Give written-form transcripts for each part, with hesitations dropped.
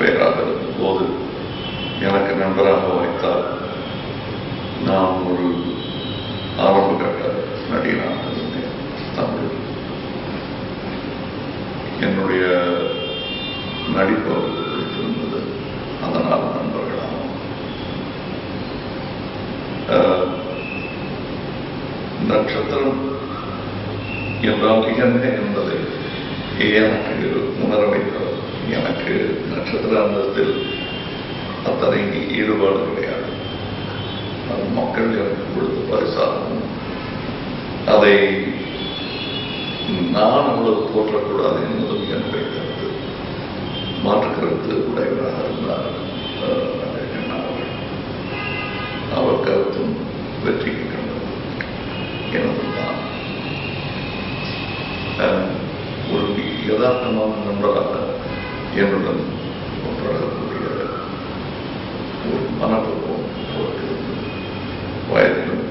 பெயராக இருந்தபோது எனக்கு நண்பராக வைத்தால் நான் ஒரு ஆரம்ப கட்ட நடிகனாக இருந்தேன். தமிழ் என்னுடைய நடிப்பு பிடித்திருந்தது. அதனால் நண்பர்களாகும். நட்சத்திரம் என்றால் என்ன என்பதை எனக்கு உணர வைத்தவர். எனக்கு நட்சத்திர அந்தத்தில் அத்தனை ஈடுபாடு கிடையாது. அது மக்கள் எனக்கு கொடுத்த பரிசாகவும் அதை நான் அவ்வளவு தோற்றக்கூடாது என்பதும் என்னுடைய கருத்து. மாற்றுக்கருத்து உடையவராக இருந்தார் அவர் கருத்தும் வெற்றிக்கு கண்டது எனதுதான். ஒரு யதார்த்தமான நண்பராக என்னுடன் ஒன்றாகக்கூடிய ஒரு மனப்பக்குவம் வயதிலும்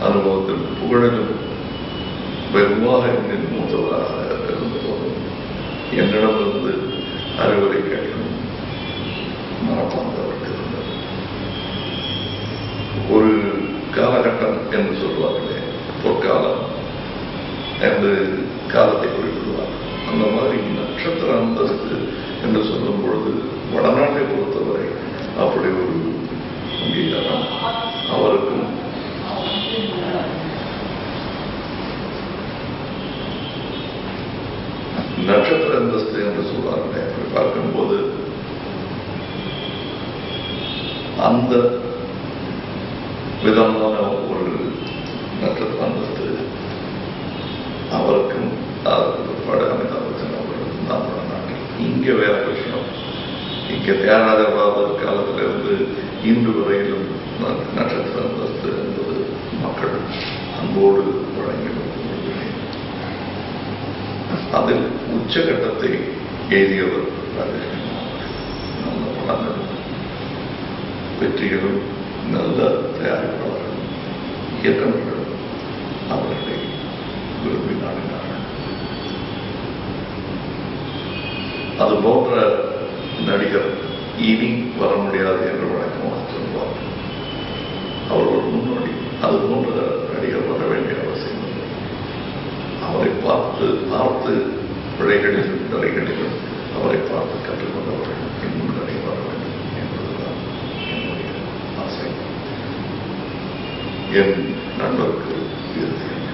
அனுபவத்திலும் புகழிலும் வெகுவாக என்னின் மூத்தவராக இருந்தபோதும் என்னிடமிருந்து அறிவுரை கேட்கும் மனப்பான்மை அவருக்கு இருந்தது. ஒரு காலகட்டம் என்று சொல்வார்களே, பொற்காலம் என்று காலத்தை குறிப்பிடுவார். அந்த மாதிரி நட்சத்திர அந்தஸ்து என்று சொல்லும் பொழுது வடநாட்டை பொறுத்தவரை அப்படி ஒரு அங்கீகாரம் அவருக்கும் நட்சத்திர அந்தஸ்து என்று சொல்வார்களே, அப்படி பார்க்கும்போது அந்த விதமான ஒரு நட்சத்திர அந்தஸ்து அவருக்கும் அமிதாபத்தின் அவர்களுக்கும் தான் வடநாட்டில். இங்கே வேற விஷயம். இங்கே தியாகராஜ பாபர் காலத்திலிருந்து இன்று வரையிலும் நட்சத்திர அந்தஸ்து என்பது மக்கள் அன்போடு வழங்கி அதில் உச்சகட்டத்தை எய்தியவர் நல்ல படங்கள், வெற்றிகளும், நல்ல தயாரிப்பாளர்களும், இயக்குநர்களும் அவர்களை விரும்பி நாடினார்கள். அது போன்ற நடிகர் இனி வர முடியாது என்று வழக்கமாக சொல்வார். அவர் ஒரு முன்னோடி. அது போன்ற நடிகர் வர வேண்டிய அவசியம் இல்லை. அவரை பார்த்து பிழைகளிலும் தலைகளிலும் அவரை பார்த்து கற்றுக்கொண்டவர்கள் இன்னும் நிறைய வர வேண்டும் என்பதுதான் என்னுடைய ஆசை. என் நண்பருக்கு இறுதியில்